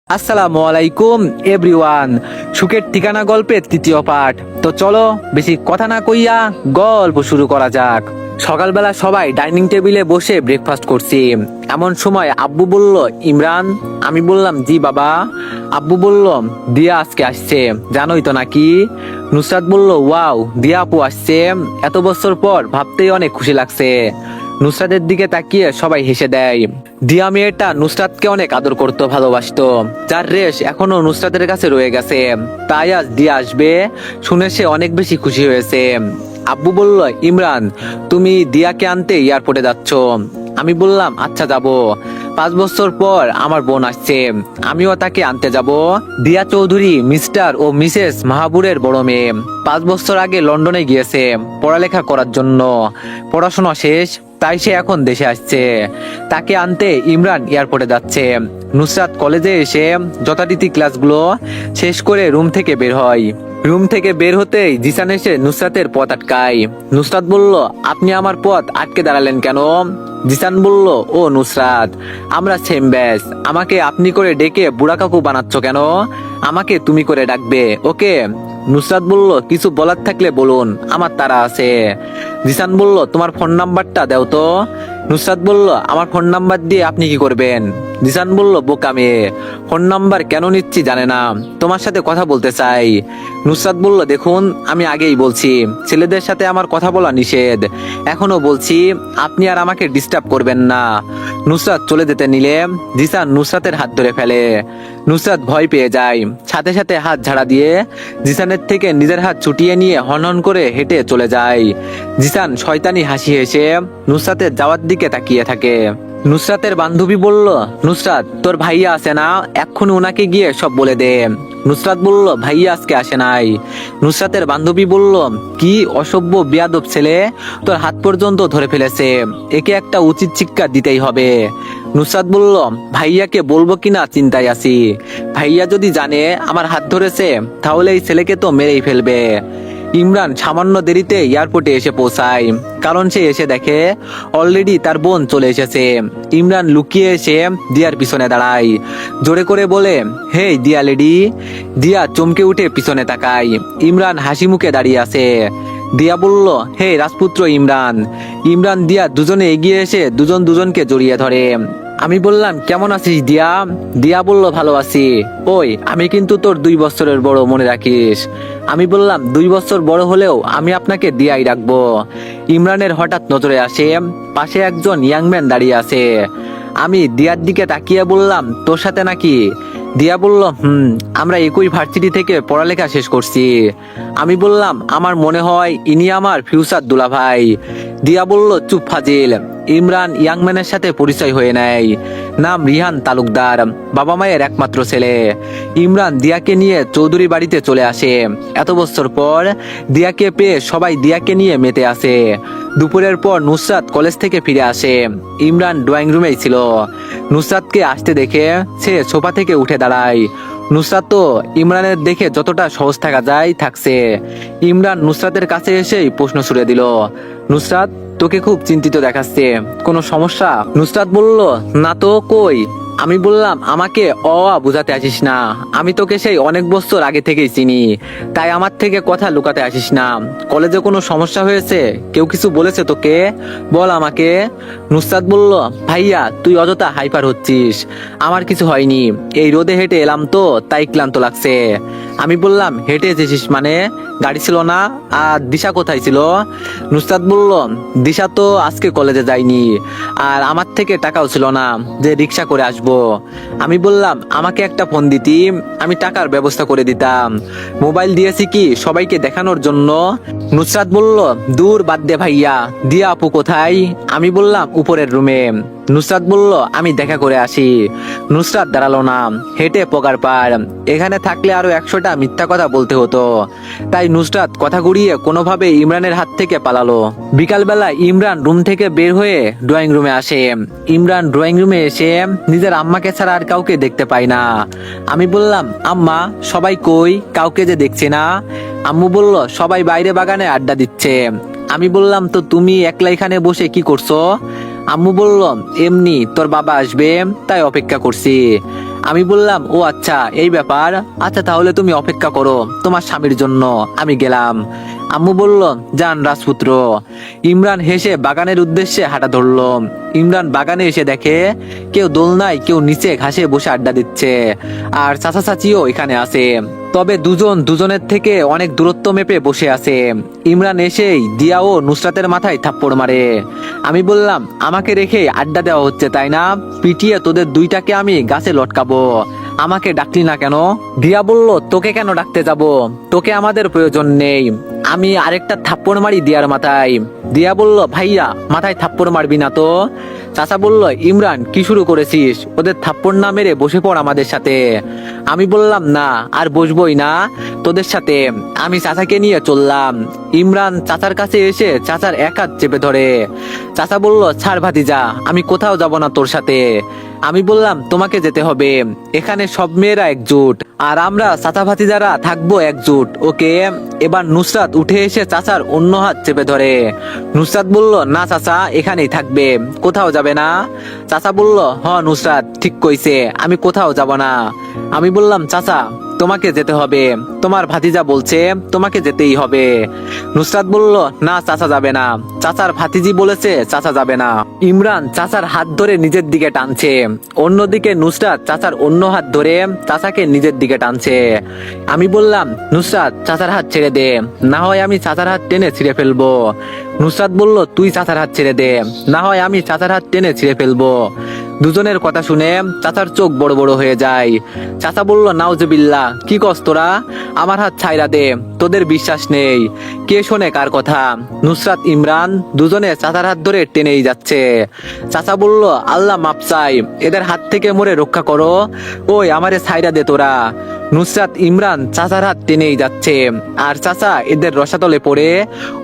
আসসালামু আলাইকুম এভরিওয়ান। সুখের ঠিকানা গল্পের তৃতীয় পাঠ। তো চলো বেশি কথা না কইয়া গল্প শুরু করা যাক। সকালবেলা সবাই ডাইনিং টেবিলে বসে ব্রেকফাস্ট করছি। এমন সময় আব্বু বলল, ইমরান। আমি বললাম, জি বাবা। আব্বু বলল, দিয়া আজকে আসছে, জানোই তো নাকি? নুসরাত বলল, ওয়াও, দিয়া আপু আসছে, এত বছর পর, ভাবতেই অনেক খুশি লাগছে। নুসরাতের দিকে তাকিয়ে সবাই হেসে দেয়। দিয়া মেয়েটা নুসরাতকে অনেক আদর করতো, ভালোবাসতো, যার রেশ এখনো নুসরাতের কাছে রয়ে গেছে। তাই আজ দিয়া আসবে শুনে সে অনেক বেশি খুশি হয়েছে। আব্বু বলল, ইমরান, তুমি দিয়াকে আনতে এয়ারপোর্টে যাচ্ছ? আমি বললাম, আচ্ছা যাব। 5 বছর পর আমার বোন আসছে, আমিও তাকে আনতে যাব। দিয়া চৌধুরী মিস্টার ও মিসেস মাহাবুরের বড় মেয়ে। 5 বছর আগে লন্ডনে গিয়েছে পড়ালেখা করার জন্য। পড়াশোনা শেষ, তাই সে এখন দেশে আসছে। তাকে আনতে ইমরান এয়ারপোর্টে যাচ্ছে। নুসরাত কলেজে এসে যথারীতি ক্লাসগুলো শেষ করে রুম থেকে বের হয়। রুম থেকে বের হতেই জিসান এসে নুসরাতের পথ আটকায়। নুসরাত বলল, আপনি আমার পথ আটকে দাঁড়ালেন কেন? জিসান বলল, ও নুসরাত, আমরা সেম ব্যাচ, আমাকে আপনি করে ডেকে বুড়া কাকু বানাচ্ছ কেন? আমাকে তুমি করে ডাকবে, ওকে? নুসরাত বলল, কিছু বলার থাকলে বলুন, আমার তারা আছে। জিসান বলল, তোমার ফোন নাম্বারটা দাও তো। নুসরাত বলল, আমার ফোন নাম্বার দিয়ে আপনি কি করবেন? জিসান বলল, বোকা মেয়ে, ফোন নাম্বার কেন নিচ্ছি জানে না, তোমার সাথে কথা বলতে চাই। নুসরাত বলল, দেখুন, আমি আগেই বলছি ছেলেদের সাথে আমার কথা বলা নিষেধ, এখনো বলছি আপনি আর আমাকে ডিস্টার্ব করবেন না। নুসরাত চলে যেতে নিলে জিসান নুসরাতের হাত ধরে ফেলে। নুসরাত ভয় পেয়ে যায়, সাথে সাথে হাত ঝাড়া দিয়ে জিসানের থেকে নিজের হাত ছুটিয়ে নিয়ে হনহন করে হেঁটে চলে যায়। জিসান শয়তানি হাসি হেসে নুসরাতের যাওয়ার দিকে তাকিয়ে থাকে। নুসরাতের বান্ধবী বলল, নুসরাত, তোর ভাইয়া আসে না, এক্ষুনি ওনাকে গিয়ে সব বলে দে। নুসরাত বলল, ভাইয়া আজকে আসে নাই। নুসরাতের বান্ধবী বলল, কি অসভ্য বেয়াদব ছেলে, তোর হাত পর্যন্ত ধরে ফেলেছে, একে একটা উচিত শিক্ষা দিতেই হবে। নুসরাত বলল, ভাইয়াকে বলবো কিনা চিন্তায় আছি, ভাইয়া যদি জানে আমার হাত ধরেছে তাহলে এই ছেলেকে তো মেরেই ফেলবে। ইমরান সামান্য দেরিতে এয়ারপোর্টে এসে পৌঁছায়, কারণ সে এসে দেখে অলরেডি তার বোন চলে এসেছে। ইমরান লুকিয়ে এসে দিয়ার পিছনে দাঁড়ায়, জোরে করে বলে, হে দিয়া লেডি। দিয়া চমকে উঠে পিছনে তাকায়, ইমরান হাসি মুখে দাঁড়িয়ে আছে। দিয়া বলল, হে রাজপুত্র ইমরান। ইমরান দিয়া দুজনে এগিয়ে এসে দুজন দুজনকে জড়িয়ে ধরে। আমি বললাম, কেমন আছিস দিয়া? দিয়া বলল, ভালো আছি। ওই, আমি কিন্তু তোর 2 বছরের বড়, মনে রাখিস। আমি বললাম, 2 বছর বড় হলেও আমি আপনাকে দিয়াই রাখবো। ইমরানের হঠাৎ নজরে আসে পাশে একজন ইয়াংম্যান দাঁড়িয়ে আছে। আমি দিয়ার দিকে তাকিয়ে বললাম, তোর সাথে নাকি? দিয়া বলল, আমরা একই ভার্সিটি থেকে পড়ালেখা শেষ করছি। আমি বললাম, আমার মনে হয় ইনি আমার ফিউচার দুলাভাই। দিয়া বলল, চুপ ফাজিল। ইমরান ইয়াংম্যানের সাথে পরিচয় হয়ে নেয়। নাম রিহান তালুকদার, বাবা মায়ের একমাত্র ছেলে। ইমরান দিয়াকে নিয়ে চৌধুরী বাড়িতে চলে আসে। এত বছর পর দিয়াকে পেয়ে সবাই দিয়াকে নিয়ে মেতে আসে। দুপুরের পর নুসরাত কলেজ থেকে ফিরে আসে। ইমরান ড্রয়িং রুমেই ছিল। নুসরাতকে আসতে দেখে সে সোফা থেকে উঠে দাঁড়ায়। নুসরাত তো ইমরানের দেখে যতটা সহজ থাকা যায় থাকছে। ইমরান নুসরাতের কাছে এসেই প্রশ্ন ছুড়ে দিল, নুসরাত, তোকে খুব চিন্তিত দেখাচ্ছে, কোনো সমস্যা? নুসরাত বলল, না তো, কই? আমি বললাম, আমাকে বোঝাতে আসিস না, আমি তোকে সেই অনেক বছর আগে থেকেই চিনি, তাই আমার থেকে কথা লুকাতে আসিস না। কলেজে কোনো সমস্যা হয়েছে? কেউ কিছু বলেছে তোকে? বল আমাকে। নুসরাত বলল, ভাইয়া, তুই অযথা হাইপার হচ্ছিস, আমার কিছু হয়নি, এই রোদে হেঁটে এলাম তো তাই ক্লান্ত লাগছে। আমি বললাম, হেঁটে এসেছিস মানে? গাড়ি ছিল না? আর দিশা কোথায় ছিল? নুসরাত বলল, দিশা তো আজকে কলেজে যায়নি, আর আমার থেকে টাকাও ছিল না যে রিক্সা করে আসবো। আমি বললাম, আমাকে একটা ফোন দিতি, আমি টাকার ব্যবস্থা করে দিতাম। মোবাইল দিয়েছি কি সবাইকে দেখানোর জন্য? নুসরাত বলল, দূর বাদ দে ভাইয়া, দিয়া আপু কোথায়? আমি বললাম, উপরের রুমে। নুসরাত বলল, আমি দেখা করে আসি। নুসরাত দাঁড়ালো না, হেঁটে পগার পার। এখানে থাকলে আরো 100টা মিথ্যা কথা বলতে হতো, তাই নুসরাত কথা ঘুরিয়ে কোনোভাবে ইমরানের হাত থেকে পালালো। বিকালবেলা ইমরান রুম থেকে বের হয়ে ড্রয়িং রুমে আসে। ইমরান ড্রয়িং রুমে এসে নিজের আম্মাকে ছাড়া আর কাউকে দেখতে পায় না। আমি বললাম, আম্মা, সবাই কই? কাউকে যে দেখছি না। আম্মু বলল, সবাই বাইরে বাগানে আড্ডা দিচ্ছে। আমি বললাম, তো তুমি একলা এখানে বসে কি করছো? আম্মু বলল, এমনি তোর বাবা আসবে তাই অপেক্ষা করছি। আমি বললাম, ও আচ্ছা এই ব্যাপার, আচ্ছা তাহলে তুমি অপেক্ষা করো তোমার স্বামীর জন্য, আমি গেলাম। আম্মু বলল, যান রাজপুত্র। ইমরান হেসে বাগানের উদ্দেশ্যে হাঁটা ধরল। ইমরান বাগানে এসে দেখে কেউ দোলনায়, কেউ নিচে ঘাসে বসে আড্ডা দিচ্ছে, আর চাচা চাচিও এখানে আছে। তবে দুজন দুজনের থেকে অনেক দূরত্ব মেপে বসে আছে। ইমরান এসেই দিয়া ও নুসরাতের মাথায় থাপ্পড় মারে। আমি বললাম, আমাকে রেখে আড্ডা দেওয়া হচ্ছে তাই না? পিটিয়ে তোদের দুইটাকে আমি গাছে লটকাবো। আমাকে ডাকলি না কেন? দিয়া বলল, তোকে কেন ডাকতে যাব, তোকে আমাদের প্রয়োজন নেই। আমি আরেকটা থাপ্পড় মারি দিয়ার মাথায়। দিয়া বলল, ভাইয়া মাথায় থাপ্পড় মারবি না তো? চাচা বলল, ইমরান কি শুরু করেছিস, ওদের থাপ্পড় না মেরে বসে পড় আমাদের সাথে। আমি বললাম, না আর বসবই না তোদের সাথে। আমি চাচাকে নিয়ে চললাম। ইমরান চাচার কাছে এসে চাচার এক হাত চেপে ধরে। চাচা বলল, ছাড় ভাতিজা, আমি কোথাও যাব না তোর সাথে। আমি বললাম, তোমাকে যেতে হবে, এখানে সব মেয়েরা একজোট, আর আমরা চাচা ভাতিজারা থাকবো একজোট, ওকে? এবার নুসরাত উঠে এসে চাচার অন্য হাত চেপে ধরে। নুসরাত বলল, না চাচা এখানেই থাকবে, কোথাও যাবে না। চাচা বলল, হ নুসরাত ঠিক কইছে, আমি কোথাও যাব না। আমি বললাম, চাচা তোমাকে যেতে হবে, তোমার ভাতিজা বলছে তোমাকে যেতেই হবে। নুসরাত বলল, না চাচা যাবে না, চাচার ভাতিজি বলেছে চাচা যাবে না। ইমরান চাচার হাত ধরে নিজের দিকে টানছে, অন্যদিকে নুসরাত চাচার অন্য হাত ধরে চাচাকে নিজের দিকে টানছে। আমি বললাম, নুসরাত চাচার হাত ছেড়ে দে, না হয় আমি চাচার হাত টেনে ছিঁড়ে ফেলবো। নুসরাত বলল, তুই চাচার হাত ছেড়ে দে, না হয় আমি চাচার হাত টেনে ছিঁড়ে ফেলবো। দুজনের কথা শুনে চাচার চোখ বড় বড় হয়ে যায়। চাচা বলল, নাউজুবিল্লাহ, কি কস তোরা, আমার হাত ছাইরা দে, তোদের বিশ্বাস নেই। কে শোনে কার কথা? নুসরাত ইমরান দুজনে চাচার হাত ধরে টেনেই যাচ্ছে। চাচা বলল, আল্লাহ মাপ চাই, এদের হাত থেকে মোরে রক্ষা করো, ওই আমারে ছাইরা দে তোরা। নুসরাত ইমরান চাচার হাত টেনেই যাচ্ছে, আর চাচা এদের রসাতলে পড়ে,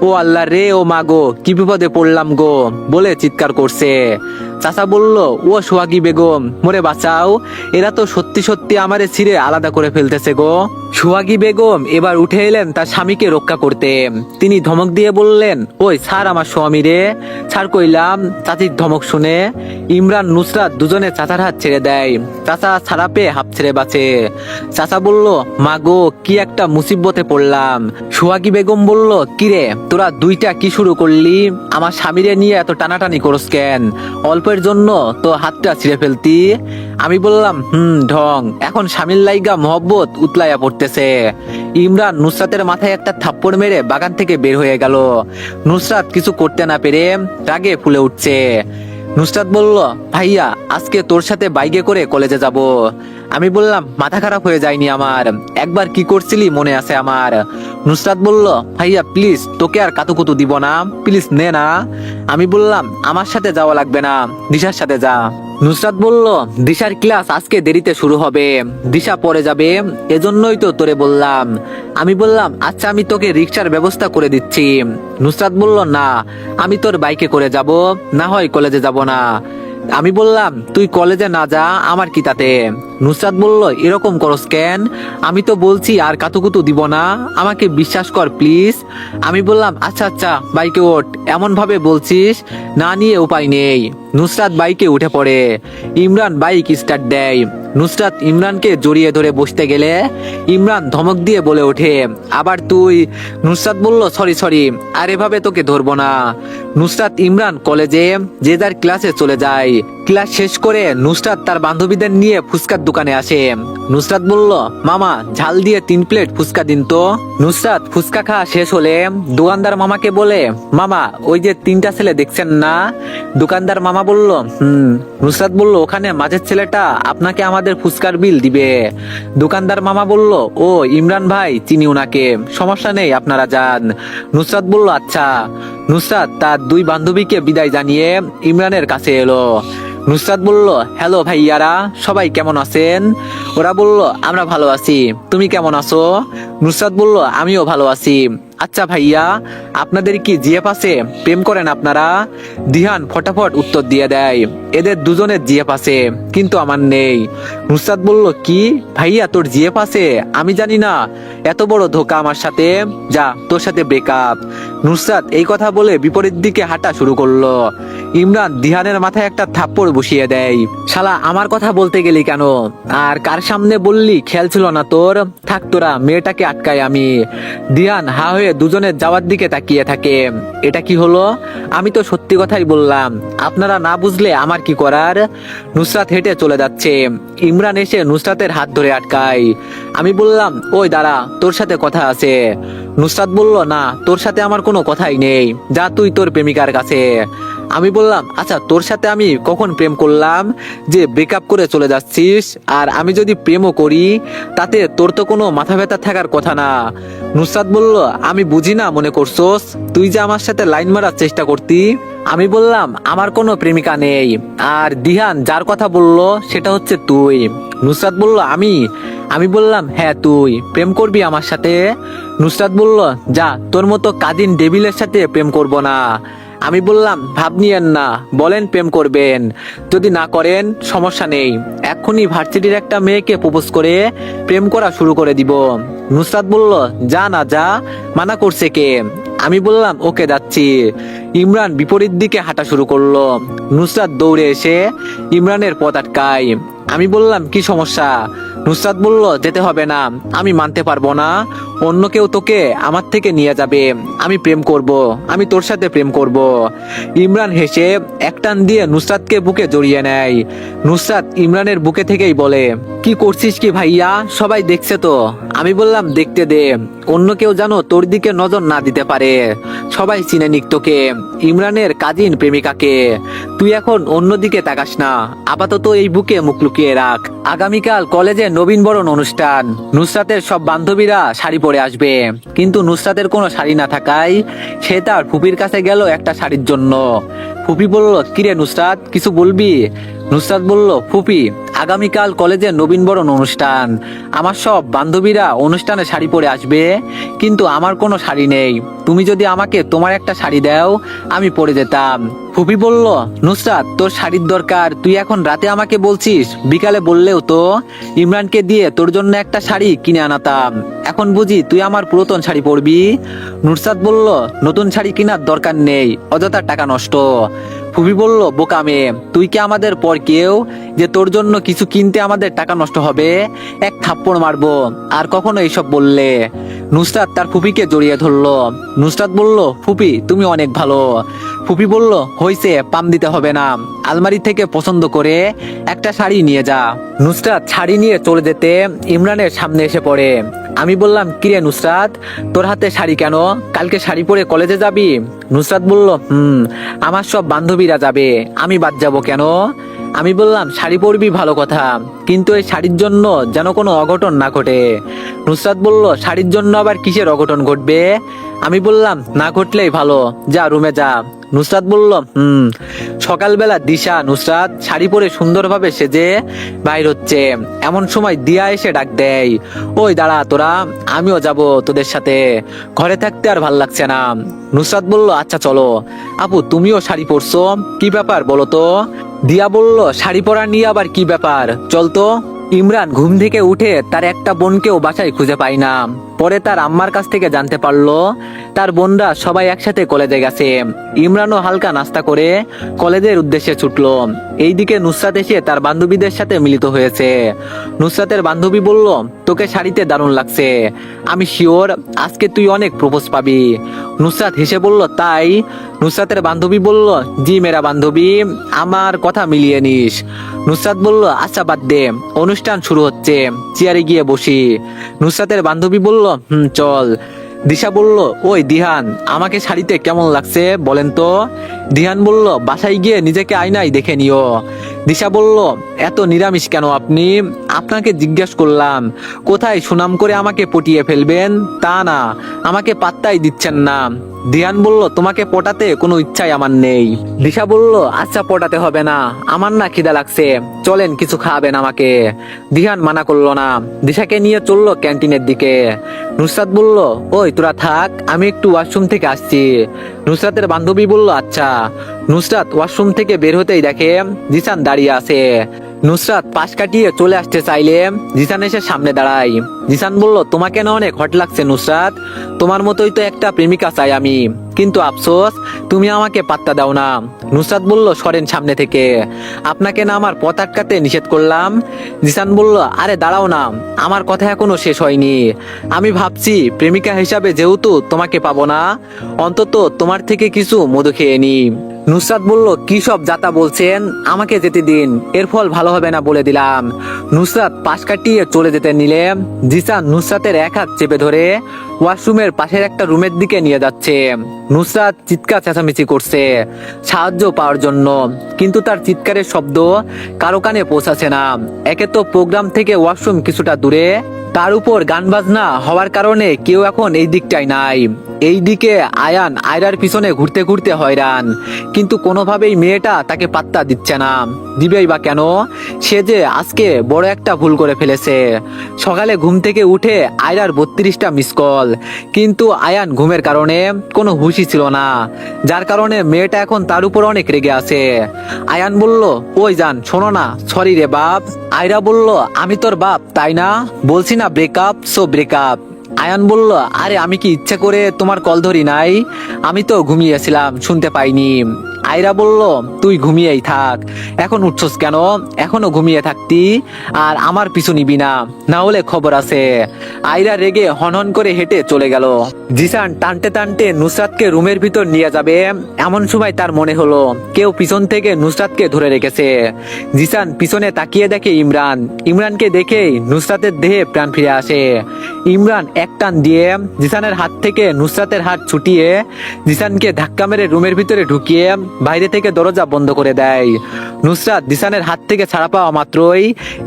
ও আল্লাহ রে, ও মাগো কি বিপদে পড়লাম গো বলে চিৎকার করছে। চাচা বলল, ও সোহাগী বেগম মোরে বাঁচাও, এরা তো সত্যি সত্যি আমারে ছিঁড়ে আলাদা করে ফেলতেছে গো। সোহাগী বেগম এবার উঠে এলেন তার স্বামীকে রক্ষা করতে। তিনি ধমক দিয়ে বললেন, ওই ছাড় আমার স্বামী রে, ছাড় কইলাম। চাচির ধমক শুনে ইমরান নুসরাত দুজনে চাচার হাত ছেড়ে দেয়। চাচা ছাড়া পেয়ে হাঁপ ছেড়ে বাঁচে। চাচা বলল, মা গো কি একটা মুসিবতে পড়লাম। সোহাগী বেগম বলল, কিরে তোরা দুইটা কি শুরু করলি, আমার স্বামীরে নিয়ে এত টানাটানি করস কেন, অল্পের জন্য তো হাতটা ছিঁড়ে ফেলতি। আমি বললাম, ঢং, এখন স্বামীর লাইগা মহব্বত উতলাইয়া পড়তেছে। ইমরান নুসরাতের মাথায় একটা থাপ্পড় মেরে বাগান থেকে বের হয়ে গেল। নুসরাত কিছু করতে না পেরে রাগে ফুলে উঠছে। নুসরাত বলল, ভাইয়া আজকে তোর সাথে বাইকে করে কলেজে যাব। আমি বললাম, মাথা খারাপ হয়ে যায়নি আমার, একবার কি করছিলি মনে আছে আমার। নুসরাত বলল, ভাইয়া প্লিজ, তোকে আর কাতুকুতু দিব না, প্লিজ নে না। আমি বললাম, আমার সাথে যাওয়া লাগবে না, দিশার সাথে যা। নুসরাত বলল, দিশার ক্লাস আজকে দেরিতে শুরু হবে, দিশা পরে যাবে, এজন্যই তো তোরে বললাম। আমি বললাম, আচ্ছা আমি তোকে রিকশার ব্যবস্থা করে দিচ্ছি। নুসরাত বলল, না আমি তোর বাইকে করে যাব, না হয় কলেজে যাব না। আমি বললাম, তুই কলেজে না যা, আমার কি তাতে। নুসরাত বলল, এরকম করস কেন, আমি তো বলছি আর কাতুকুতু দিব না, আমাকে বিশ্বাস কর প্লিজ। আমি বললাম, আচ্ছা আচ্ছা বাইকে ওঠ, এমন ভাবে বলছিস, না নিয়ে উপায় নেই। নুসরাত বাইকে উঠে পড়ে। ইমরান বাইক স্টার্ট দেয়। নুসরাত ইমরানকে জড়িয়ে ধরে বসতে গেলে ইমরান ধমক দিয়ে বলে ওঠে, আবার তুই। নুসরাত বলল, সরি সরি, আর এভাবে তোকে ধরবো না। নুসরাত ইমরান কলেজে যে যার ক্লাসে চলে যায়। ক্লাস শেষ করে নুসরাত তার বান্ধবীদের নিয়ে ফুচকার দোকানে আসে। নুসরাত বলল, মামা ঝাল দিয়ে 3 প্লেট ফুচকা দিন তো। নুসরাত ফুচকা খাওয়া শেষ হলে দোকানদার মামাকে বলে, মামা ওই যে 3টা ছেলে দেখছেন না। দোকানদার মামা বলল, নুসরাত বলল, ওখানে মাঝের ছেলেটা আপনাকে আমাদের ফুচকার বিল দিবে। দোকানদার মামা বলল, ও ইমরান ভাই, চিনি উনাকে, সমস্যা নেই আপনারা যান। নুসরাত বলল, আচ্ছা। নুসরাত তার 2 বান্ধবীকে বিদায় জানিয়ে ইমরানের কাছে এলো। নুসরাত বলল, হ্যালো ভাইয়ারা, সবাই কেমন আছেন? ওরা বলল, আমরা ভালো আছি, তুমি কেমন আছো? নুসরাত বলল, আমিও ভালো আছি। আচ্ছা ভাইয়া, আপনাদের কি জিএফ আছে? প্রেম করেন আপনারা? দিহান ফটাফট উত্তর দিয়ে দেয়, এদের দুজনের জিএফ আছে, কিন্তু আমার নেই। নুসরাত বলল, কি ভাইয়া, তোর জিএফ আছে? আমি জানি না, এত বড় ধোকা আমার সাথে, যা তোর সাথে ব্রেকআপ। নুসরাত এই কথা বলে বিপরীত দিকে হাঁটা শুরু করলো। ইমরান দিহানের মাথায় একটা থাপ্পড় বসিয়ে দেয়, শালা আমার কথা বলতে গেলি কেন? আর কার সামনে বললি, খেয়াল ছিল না তোর? থাক তোরা, মেয়েটাকে আটকাই আমি। দিহান হা হয়ে দুজনের যাওয়ার দিকে তাকিয়ে থাকে। এটা কি হলো? আমি তো সত্যি কথাই বললাম, আপনারা না বুঝলে আমার কি করার? নুসরাত হেঁটে চলে যাচ্ছে। ইমরান এসে নুসরাতের হাত ধরে আটকায়। আমি বললাম, ওই দাঁড়া, তোর সাথে কথা আছে। নুসরাত বলল, না, তোর সাথে আমার কোনো কথাই নেই, যা তুই তোর প্রেমিকার কাছে। আমি বললাম, আচ্ছা তোর সাথে আমি কখন প্রেম করলাম যে ব্রেকআপ করে চলে যাচ্ছিস? আর আমি যদি প্রেমও করি, তাতে তোর তো কোনো মাথা ব্যথা থাকার কথা না। নুসরাত বলল, আমি বুঝি না মনে করছোস তুই যে আমার সাথে লাইন মারার চেষ্টা করতি? আমি বললাম, আমার কোনো প্রেমিকা নেই। আর দিহান যার কথা বললো সেটা হচ্ছে তুই। নুসরাত বলল, আমি বললাম, হ্যাঁ তুই প্রেম করবি আমার সাথে? নুসরাত বলল, যা, তোর মতো কাজিন ডেভিলের সাথে প্রেম করব না। আমি বললাম, ভাব নিয়েন না, বলেন প্রেম করবেন, যদি না করেন সমস্যা নেই, এক্ষুনি ভার্সিটির একটা মেয়েকে প্রপোজ করে প্রেম করা শুরু করে দিব। নুসরাত বলল, যা না যা, মানা করছে কে? আমি বললাম, ওকে যাচ্ছি। ইমরান বিপরীত দিকে হাঁটা শুরু করলো। নুসরাত দৌড়ে এসে ইমরানের পথ আটকায়। আমি বললাম, কি সমস্যা? নুসরাত বলল, যেতে হবে না, আমি মানতে পারবো না, অন্য কেউ তোকে আমার থেকে নিয়ে যাবে। আমি প্রেম করব, আমি তোর সাথে প্রেম করব। ইমরান হেসে এক টান দিয়ে নুসরাতকে বুকে জড়িয়ে নেয়। নুসরাত ইমরানের বুকে থেকেই বলে, কি করছিস কি ভাইয়া, সবাই দেখছে তো। আমি বললাম, দেখতে দে, অন্য কেউ যেন তোর দিকে নজর না দিতে পারে, সবাই চিনে নিক তোকে, ইমরানের কাজিন প্রেমিকাকে। তুই এখন অন্যদিকে তাকাস না, আপাতত এই বুকে মুখ লুকিয়ে রাখ। আগামীকাল কলেজে নবীনবরণ অনুষ্ঠান, নুসরাতের সব বান্ধবীরা শাড়ি পরে আসবে, কিন্তু নুসরাতের কোনো শাড়ি না থাকায় সে তার ফুপির কাছে গেল একটা শাড়ির জন্য। ফুপি বলল, কিরে নুসরাত, কিছু বলবি? নুসরাত বলল, ফুপি, আগামীকাল কলেজে নবীনবরণ অনুষ্ঠান, আমার সব বান্ধবীরা অনুষ্ঠানে শাড়ি পরে আসবে, কিন্তু আমার কোনো শাড়ি নেই, তুমি যদি আমাকে তোমার একটা শাড়ি দাও আমি পরে যেতাম। ফুপি বলল, নুসরাত, তোর শাড়ির দরকার তুই এখন রাতে আমাকে বলছিস, বিকালে বললেও তো ইমরানকে দিয়ে তোর জন্য একটা শাড়ি কিনে আনাতাম, এখন বুঝি তুই আমার পুরাতন শাড়ি পরবি? নুসরাত বলল, নতুন শাড়ি কেনার দরকার নেই, অযথা টাকা নষ্ট। ফুপি বলল, বোকা মেয়ে, তুই কি আমাদের পর কেউ যে তোর জন্য কিছু কিনতে আমাদের টাকা নষ্ট হবে? এক থাপ্পড় মারবো আর কখনো এইসব বললে। নুসরাত তার ফুপিকে জড়িয়ে ধরলো। নুসরাত বলল, ফুপি তুমি অনেক ভালো। ফুপি বলল, হইছে, পাম দিতে হবে না, আলমারি থেকে পছন্দ করে একটা শাড়ি নিয়ে যা। নুসরাত শাড়ি নিয়ে চলে যেতে ইমরানের সামনে এসে পড়ে। আমি বললাম, কিরে নুসরাত, তোর হাতে শাড়ি কেন? কালকে শাড়ি পরে কলেজে যাবি? নুসরাত বলল, আমার সব বান্ধবীরা যাবে, আমি বাদ যাব কেন? আমি বললাম, শাড়ি পরবি ভালো কথা, কিন্তু এই শাড়ির জন্য যেন কোনো অঘটন না ঘটে। নুসরাত বলল, শাড়ির জন্য আবার কিসের অঘটন ঘটবে? আমি বললাম, না ঘটলেই ভালো, যা রুমে যা। নুসরাত বলল, সকালবেলা দিশা নুসরাত শাড়ি পরে সুন্দরভাবে সেজে বাইর হচ্ছে, এমন সময় দিয়া এসে ডাক দেয়, ওই দাঁড়া তোরা, আমিও যাব তোদের সাথে, ঘরে থাকতে আর ভাল লাগছে না। নুসরাত বলল, আচ্ছা চলো। আপু তুমিও শাড়ি পরছো, কি ব্যাপার বলো তো? দিয়া বলল, শাড়ি পরা নিয়ে আবার কি ব্যাপার, চল তো। ইমরান ঘুম থেকে উঠে তার একটা বোনকেও বাসায় খুঁজে পায় না। পরে তার আম্মার কাছ থেকে জানতে পারলো তার বোনরা সবাই একসাথে কলেজে গেছে। ইমরানও হালকা নাস্তা করে কলেজের উদ্দেশ্যে ছুটলো। এইদিকে নুসরাত এসে তার বান্ধবীদের সাথে মিলিত হয়েছে। নুসরাতের বান্ধবী বলল, তোকে শাড়িতে দারুণ লাগছে, আমি শিওর আজকে তুই অনেক প্রপোজ পাবি। নুসরাত হেসে বলল, তাই? নুসরাতের বান্ধবী বলল, জি মেরা বান্ধবী, আমার কথা মিলিয়ে নিস। নুসরাত বলল, আচ্ছা বাদ দে, অনুষ্ঠান শুরু হচ্ছে, চেয়ারে গিয়ে বসি। নুসরাতের বান্ধবী বলল, চল। দিশা বলল, ওই দিহান, আমাকে শাড়িতে কেমন লাগছে বলেন তো? দিহান বলল, বাসায় গিয়ে নিজেকে আয়নায় দেখে নিও। দিশা বলল, এত নিরামিষ কেন আপনি? আপনাকে জিজ্ঞেস করলাম কোথায় সুনাম করে আমাকে পটিয়ে ফেলবেন, তা না, আমাকে পাত্তাই দিচ্ছেন না। দিহান বলল, তোমাকে পটাতে কোনো ইচ্ছাই আমার নেই। দিশা বলল, আচ্ছা পটাতে হবে না, আমার না খিদা লাগছে, চলেন কিছু খাওয়াবেন আমাকে। দিহান মানা করলো না, দিশাকে নিয়ে চললো ক্যান্টিনের দিকে। নুসরাত বলল, ওই তোরা থাক, আমি একটু ওয়াশরুম থেকে আসছি। নুসরাতের বান্ধবী বলল, আচ্ছা। নুসরাত ওয়াশরুম থেকে বের হতেই দেখে জিসান দাঁড়িয়ে আছে। নুসরাত পাশ কাটিয়ে চলে আসতে চাইলে জিসান এসে সামনে দাঁড়ায়। জিসান বলল, তোমাকে না অনেক হট লাগছে নুসরাত, তোমার মতোই তো একটা প্রেমিকা চাই আমি, কিন্তু আফসোস তুমি আমাকে পাত্তা দাও না। নুসরাত বলল, সরেন সামনে থেকে, আপনাকে না আমার পথ আটকাতে নিষেধ করলাম। জিসান বলল, আরে দাঁড়াও না, আমার কথা এখনো শেষ হয়নি। আমি ভাবছি প্রেমিকা হিসাবে যেহেতু তোমাকে পাবো না, অন্তত তোমার থেকে কিছু মধু খেয়ে নি। নুসরাত বলল, কি সব যাতা বলছেন, আমাকে যেতে দিন, এর ফল ভালো হবে না বলে দিলাম। নুসরাত পাশ কাটিয়ে চলে যেতে নিলে জিসান নুসরাতের এক হাত চেপে ধরে ওয়াশরুমের পাশের একটা রুমের দিকে নিয়ে যাচ্ছে। নুসরাত চিৎকার চেঁচামেচি করছে সাহায্য পাওয়ার জন্য, কিন্তু তার চিৎকারের শব্দ কারো কানে পৌঁছাচ্ছে না। একে তো প্রোগ্রাম থেকে ওয়াশরুম কিছুটা দূরে, তার উপর গান বাজনা হওয়ার কারণে কেউ এখন এই দিকটাই নাই। এইদিকে আয়ান আয়রার পিছনে ঘুরতে ঘুরতে হয়রান, কিন্তু কোনোভাবেই মেয়েটা তাকে পাত্তা দিচ্ছে না। দিবেই বা কেন, সে যে আজকে বড় একটা ভুল করে ফেলেছে। সকালে ঘুম থেকে উঠে আয়রার 32টা মিস কল, কিন্তু আয়ান ঘুমের কারণে কোনো হুঁশই ছিল না, যার কারণে মেয়েটা এখন তার উপর অনেক রেগে আছে। আয়ান বলল, ওই জান শোনো না, সরি রে বাপ। আয়রা বলল, আমি তোর বাপ তাই না, বলছি না ব্রেকআপ, সো ব্রেকআপ। আয়ান বলল, আরে আমি কি ইচ্ছে করে তোমার কল ধরি নাই, আমি তো ঘুমিয়েছিলাম, শুনতে পাইনি। আয়রা বলল, তুই ঘুমিয়েই থাক, এখন উঠছস কেন, এখনো ঘুমিয়ে থাকতি, আর আমার পিছু নিবি না, না হলে খবর আছে। আয়রা রেগে হনহন করে হেঁটে চলে গেল। জিসান টানতে টানতে নুসরাতকে রুমের ভিতর নিয়ে যাবে, এমন সময় তার মনে হলো কেউ পিছন থেকে নুসরাতকে ধরে রেখেছে। জিসান পিছনে তাকিয়ে দেখে ইমরান। ইমরানকে দেখেই নুসরাতের দেহে প্রাণ ফিরে আসে। ইমরান এক টান দিয়ে জিসানের হাত থেকে নুসরাতের হাত ছুটিয়ে জিসানকে ধাক্কা মেরে রুমের ভিতরে ঢুকিয়ে বাইরে থেকে দরজা বন্ধ করে দেয়। নুসরাত জিসানের হাত থেকে ছাড়া পাওয়া মাত্রই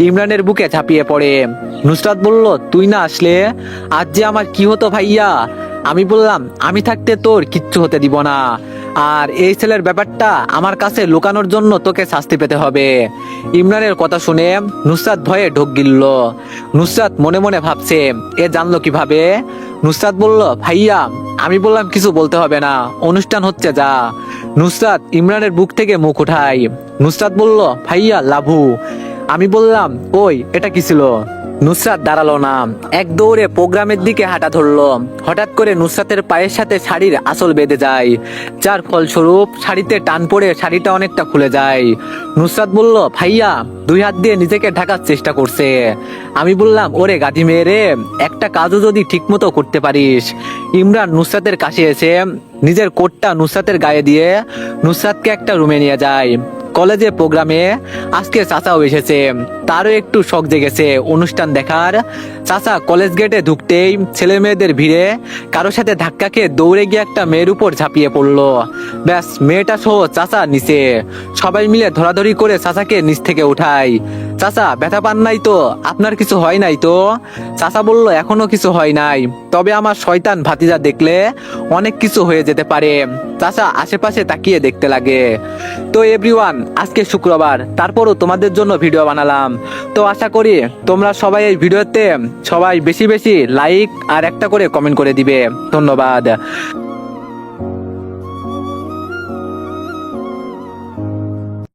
ইমরানের বুকে ঝাঁপিয়ে পড়ে। নুসরাত বলল, তুই না আসলে আজ যে আমার কি হতো ভাইয়া। আমি বললাম, আমি থাকতে তোর কিচ্ছু হতে দিব না, আর এই ছেলের ব্যাপারটা আমার কাছে লুকানোর জন্য তোকে শাস্তি পেতে হবে। ইমরানের কথা শুনে নুসরাত ভয়ে ঢোক গিলল। নুসরাত মনে মনে ভাবছে, এ জানলো কিভাবে। নুসরাত বলল, ভাইয়া আমি বললাম কিছু বলতে হবে না, অনুষ্ঠান হচ্ছে যা। নুসরাত ইমরানের বুক থেকে মুখ উঠায়। নুসরাত বলল, ভাইয়া লাভু। আমি বললাম, ওই এটা কি ছিল। নুসরাত দাঁড়ালো না, এক দৌড়ে প্রোগ্রামের দিকে হাঁটা ধরলো। হঠাৎ করে নুসরাতের পায়ের সাথে শাড়ির আঁচল বেঁধে যায়, যার ফলস্বরূপ শাড়িতে টান পড়ে শাড়িটা অনেকটা খুলে যায়। নুসরাত বলল, ভাইয়া দুই হাত দিয়ে নিজেকে ঢাকার চেষ্টা করছে। আমি বললাম, ওরে গাধি মেয়ে রে, একটা কাজও যদি ঠিক মতো করতে পারিস। ইমরান নুসরাতের কাছে এসে নিজের কোটটা নুসরাতের গায়ে দিয়ে নুসরাতকে একটা রুমে নিয়ে যায়। কলেজে প্রোগ্রামে আজকে চাচাও এসেছে, তারও একটু শখ জেগেছে অনুষ্ঠান দেখার। চাচা কলেজ গেটে ঢুকতেই ছেলে মেয়েদের ভিড়ে কারো সাথে ধাক্কা খেয়ে দৌড়ে গিয়ে একটা মেয়ের উপর ঝাঁপিয়ে পড়লো। ব্যাস, মেয়েটা সহ চাচা নিচে। সবাই মিলে ধরাধরি করে চাচাকে নিচ থেকে উঠায়। চাচা ব্যথা পান নাই তো, আপনার কিছু হয় নাই তো? চাচা বলল, এখনো কিছু হয় নাই, তবে আমার শয়তান ভাতিজা দেখলে অনেক কিছু হয়ে যেতে পারে। চাচা আশেপাশে তাকিয়ে দেখতে লাগে। তো এভরিওয়ান, আজকে শুক্রবার, তারপরও তোমাদের জন্য ভিডিও বানালাম। তো আশা করি তোমরা সবাই এই ভিডিওতে সবাই বেশি বেশি লাইক আর একটা করে কমেন্ট করে দিবে। ধন্যবাদ।